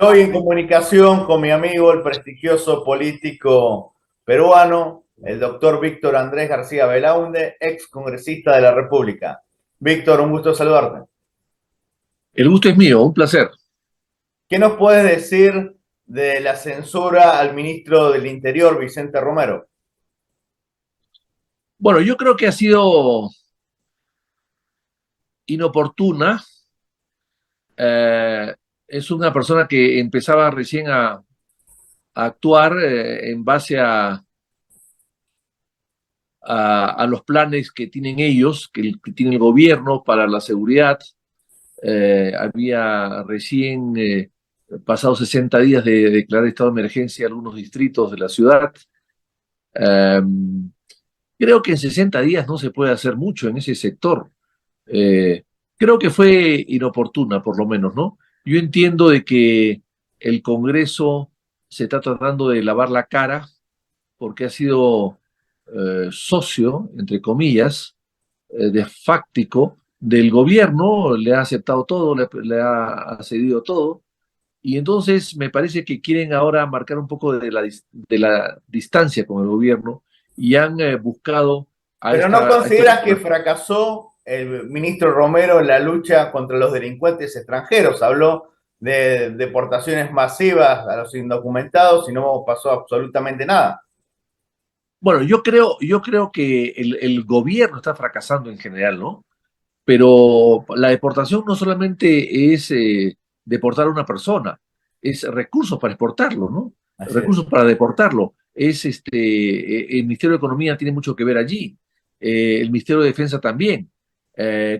Estoy en comunicación con mi amigo, el prestigioso político peruano, el doctor Víctor Andrés García Belaunde, ex congresista de la República. Víctor, un gusto saludarte. El gusto es mío, un placer. ¿Qué nos puedes decir de la censura al ministro del Interior, Vicente Romero? Bueno, yo creo que ha sido inoportuna. Eh, es una persona que empezaba recién a actuar en base a los planes que tienen ellos, que tiene el gobierno para la seguridad. Había recién pasado 60 días de declarar estado de emergencia en algunos distritos de la ciudad. Eh, Creo que en 60 días no se puede hacer mucho en ese sector. Eh, Creo que fue inoportuna, por lo menos, ¿no? Yo entiendo de que el Congreso se está tratando de lavar la cara porque ha sido socio, entre comillas, de fáctico del gobierno, le ha aceptado todo, le ha cedido todo, y entonces me parece que quieren ahora marcar un poco de la distancia con el gobierno y han buscado ¿Pero no a esta consideras que corporación. fracasó el ministro Romero en la lucha contra los delincuentes extranjeros? Habló de deportaciones masivas a los indocumentados y no pasó absolutamente nada. Bueno, yo creo que el gobierno está fracasando en general, ¿no? Pero la deportación no solamente es deportar a una persona, es recursos para exportarlo, ¿no? Así es. Recursos para deportarlo. El Ministerio de Economía tiene mucho que ver allí, el Ministerio de Defensa también.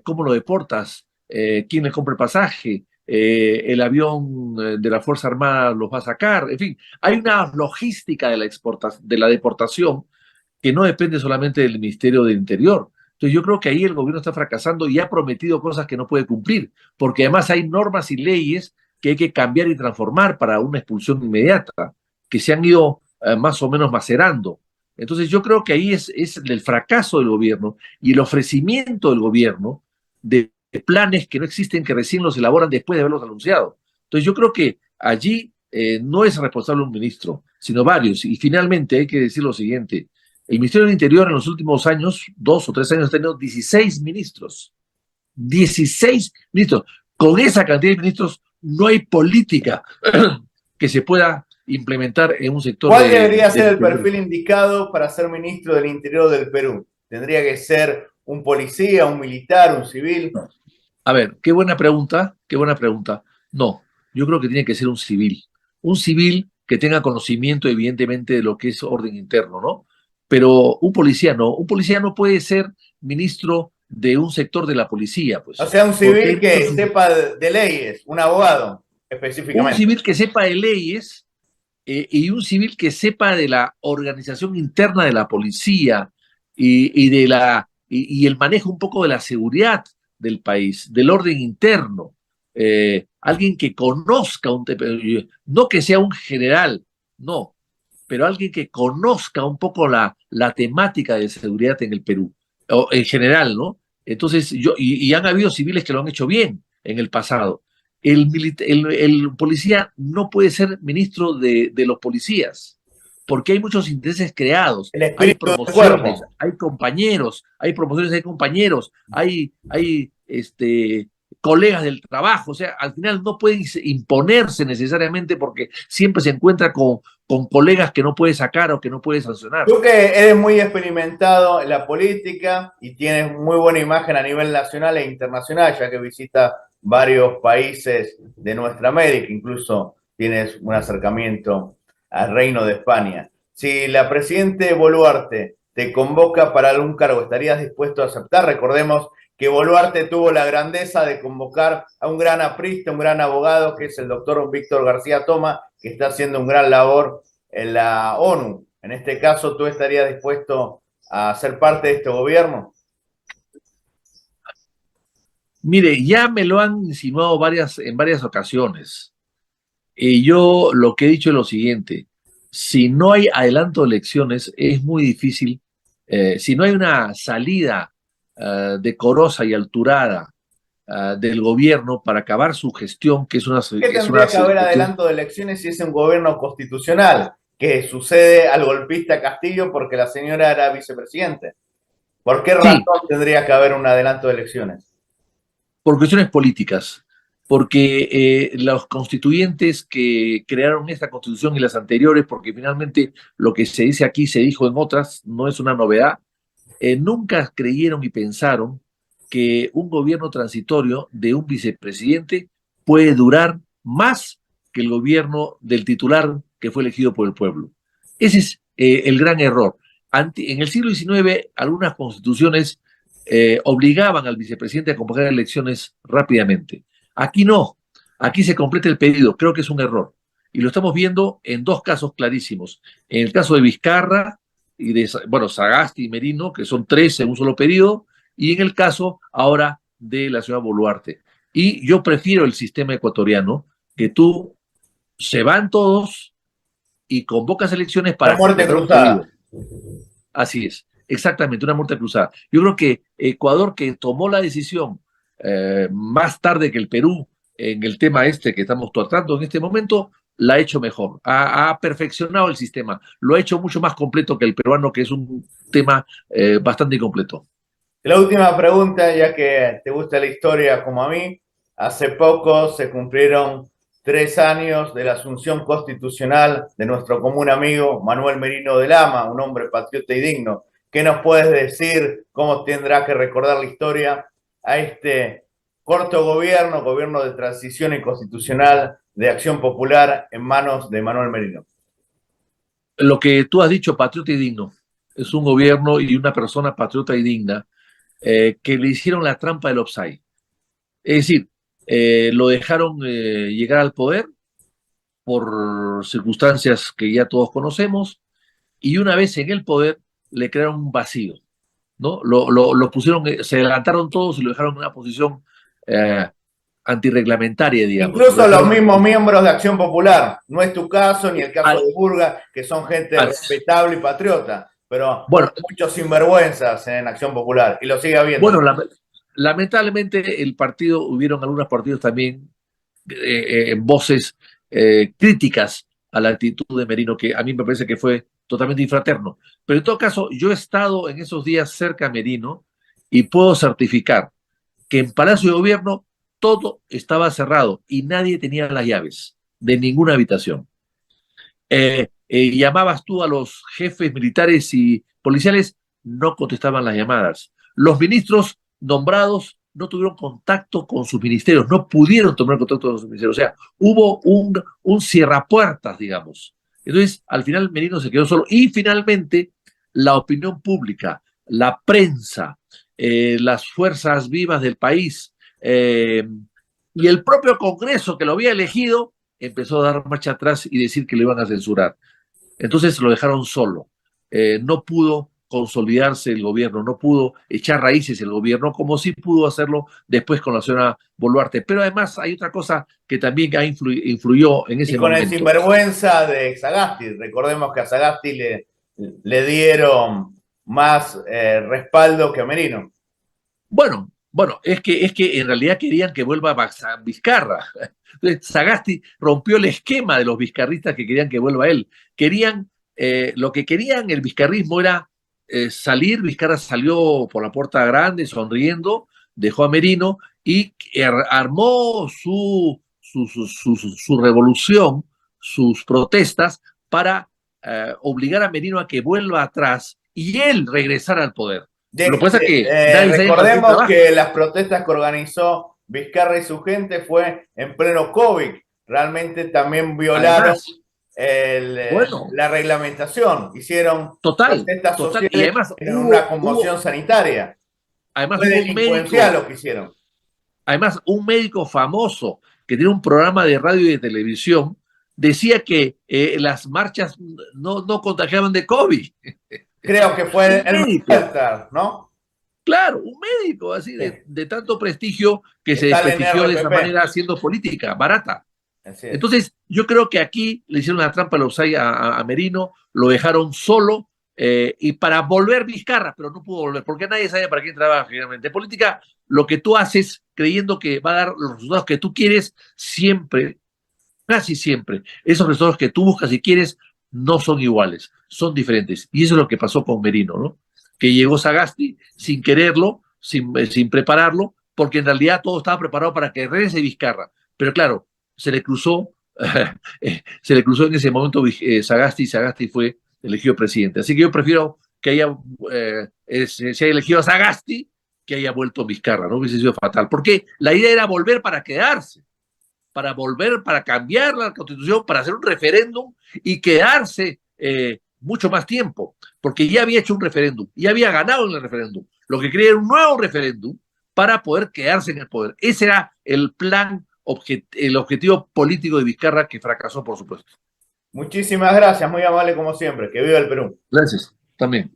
¿Cómo lo deportas? ¿Quién le compra el pasaje? El avión de la Fuerza Armada los va a sacar. En fin, hay una logística de la deportación que no depende solamente del Ministerio del Interior. Entonces yo creo que ahí el gobierno está fracasando y ha prometido cosas que no puede cumplir, porque además hay normas y leyes que hay que cambiar y transformar para una expulsión inmediata, que se han ido más o menos macerando. Entonces yo creo que ahí es el fracaso del gobierno y el ofrecimiento del gobierno de planes que no existen, que recién los elaboran después de haberlos anunciado. Entonces yo creo que allí no es responsable un ministro, sino varios. Y finalmente hay que decir lo siguiente, el Ministerio del Interior en los últimos años, 2 o 3 años, ha tenido 16 ministros. 16 ministros. Con esa cantidad de ministros no hay política que se pueda implementar en un sector ¿Cuál debería ser del el Perú. perfil indicado para ser ministro del Interior del Perú? ¿Tendría que ser un policía, un militar, un civil? A ver, qué buena pregunta, qué buena pregunta. No, yo creo que tiene que ser un civil que tenga conocimiento evidentemente de lo que es orden interno, ¿no? Pero un policía no puede ser ministro de un sector de la policía, O pues, sea, un porque hay civil que muchos, sepa de leyes, un abogado un específicamente. civil que sepa de leyes y un civil que sepa de la organización interna de la policía y el manejo un poco de la seguridad del país, del orden interno. Alguien que conozca no que sea un general, no, pero alguien que conozca un poco la temática de seguridad en el Perú, o en general, ¿no? Entonces, y han habido civiles que lo han hecho bien en el pasado. El policía no puede ser ministro de los policías, porque hay muchos intereses creados, El hay espíritu del promociones, cuerpo. hay promociones, hay compañeros, hay colegas del trabajo, o sea, al final no pueden imponerse necesariamente porque siempre se encuentra con colegas que no puede sacar o que no puede sancionar. Tú que eres muy experimentado en la política y tienes muy buena imagen a nivel nacional e internacional, ya que visitas varios países de nuestra América, incluso tienes un acercamiento al Reino de España. Si la presidente Boluarte te convoca para algún cargo, ¿estarías dispuesto a aceptar? Recordemos que Boluarte tuvo la grandeza de convocar a un gran aprista, un gran abogado, que es el doctor Víctor García Toma, que está haciendo un gran labor en la ONU. En este caso, ¿tú estarías dispuesto a ser parte de este gobierno? Mire, ya me lo han insinuado en varias ocasiones. Y yo lo que he dicho es lo siguiente, si no hay adelanto de elecciones, es muy difícil, si no hay una salida decorosa y alturada del gobierno para acabar su gestión, que es una... ¿Qué tendría que haber adelanto de elecciones si es un gobierno constitucional? Que sucede al golpista Castillo porque la señora era vicepresidente. ¿Por qué razón Sí, tendría que haber un adelanto de elecciones? por cuestiones políticas, porque los constituyentes que crearon esta constitución y las anteriores, porque finalmente lo que se dice aquí se dijo en otras, no es una novedad, nunca creyeron y pensaron que un gobierno transitorio de un vicepresidente puede durar más que el gobierno del titular que fue elegido por el pueblo. Ese es el gran error. En el siglo XIX, algunas constituciones obligaban al vicepresidente a convocar elecciones rápidamente. Aquí no, aquí se completa el pedido, creo que es un error. Y lo estamos viendo en dos casos clarísimos. En el caso de Vizcarra, y de, bueno, Sagasti y Merino, que son tres en un solo pedido, y en el caso ahora de la señora Boluarte. Y yo prefiero el sistema ecuatoriano, que tú se van todos y convocas elecciones La para muerte completar un pedido. cruzada. Así es, exactamente, una muerte cruzada. Yo creo que Ecuador, que tomó la decisión más tarde que el Perú en el tema este que estamos tratando en este momento, la ha hecho mejor, ha perfeccionado el sistema, lo ha hecho mucho más completo que el peruano, que es un tema bastante incompleto. La última pregunta, ya que te gusta la historia como a mí, hace poco se cumplieron 3 años de la asunción constitucional de nuestro común amigo Manuel Merino de Lama, un hombre patriota y digno. ¿Qué nos puedes decir? ¿Cómo tendrá que recordar la historia a este corto gobierno, gobierno de transición y constitucional de Acción Popular en manos de Manuel Merino? Lo que tú has dicho, patriota y digno, es un gobierno y una persona patriota y digna que le hicieron la trampa del offside. Es decir, lo dejaron llegar al poder por circunstancias que ya todos conocemos, y una vez en el poder le crearon un vacío, ¿no? Lo pusieron, se adelantaron todos y lo dejaron en una posición eh, antirreglamentaria, digamos. Lo Incluso los dejaron mismos miembros de Acción Popular. No es tu caso ni el caso al, de Burga, que son gente al, respetable y patriota, pero bueno, muchos sinvergüenzas en Acción Popular y lo sigue habiendo. bueno, lamentablemente el partido, hubieron algunos partidos también voces críticas a la actitud de Merino, que a mí me parece que fue totalmente infraterno. Pero en todo caso, yo he estado en esos días cerca a Merino y puedo certificar que en Palacio de Gobierno todo estaba cerrado y nadie tenía las llaves de ninguna habitación. Llamabas tú a los jefes militares y policiales, no contestaban las llamadas. Los ministros nombrados no tuvieron contacto con sus ministerios, no pudieron tomar contacto con sus ministerios. O sea, hubo un cierrapuertas, digamos. Entonces, al final Merino se quedó solo. Y finalmente, la opinión pública, la prensa, las fuerzas vivas del país y el propio Congreso que lo había elegido, empezó a dar marcha atrás y decir que lo iban a censurar. Entonces lo dejaron solo. No pudo consolidarse el gobierno, no pudo echar raíces el gobierno, como sí pudo hacerlo después con la señora Boluarte. Pero además hay otra cosa que también influyó en Y ese con el momento. sinvergüenza de Sagasti. Recordemos que a Sagasti le dieron más respaldo que a Merino. Bueno, es que en realidad querían que vuelva Vizcarra. Entonces, Sagasti rompió el esquema de los vizcarristas que querían que vuelva él. Lo que querían el vizcarrismo era salir. Vizcarra salió por la puerta grande sonriendo, dejó a Merino y armó su revolución, sus protestas para obligar a Merino a que vuelva atrás y él regresara al poder. Lo que pasa es que nadie sabe para quién Recordemos trabaja. que las protestas que organizó Vizcarra y su gente fue en pleno COVID. Realmente también violaron Además, bueno, la reglamentación. Hicieron protestas total. Y sociales además en una conmoción sanitaria. Fue hubo un delincuencial médico, lo que hicieron. además un médico famoso que tiene un programa de radio y de televisión, decía que las marchas no contagiaban de COVID. Creo que fue Un el médico, Malta, ¿no? claro, un médico así Sí. de tanto prestigio que se Está en desprestigió de esa RPP. manera haciendo política barata. Así es. Entonces, yo creo que aquí le hicieron una trampa a Merino, lo dejaron solo y para volver Vizcarra, pero no pudo volver, porque nadie sabe para quién trabaja finalmente. En política, lo que tú haces creyendo que va a dar los resultados que tú quieres, siempre, casi siempre, esos resultados que tú buscas y quieres no son iguales, son diferentes. Y eso es lo que pasó con Merino, ¿no? Que llegó Sagasti sin quererlo, sin prepararlo, porque en realidad todo estaba preparado para que regrese Vizcarra. Pero claro, se le cruzó, se le cruzó en ese momento Sagasti, y Sagasti fue elegido presidente. Así que yo prefiero que se haya elegido a Sagasti que haya vuelto Vizcarra, ¿no? Hubiese sido fatal. Porque la idea era volver para quedarse, para volver, para cambiar la constitución, para hacer un referéndum y quedarse mucho más tiempo, porque ya había hecho un referéndum, ya había ganado en el referéndum. Lo que quería era un nuevo referéndum para poder quedarse en el poder. Ese era el plan, el objetivo político de Vizcarra, que fracasó, por supuesto. Muchísimas gracias, muy amable como siempre. Que viva el Perú. Gracias, también.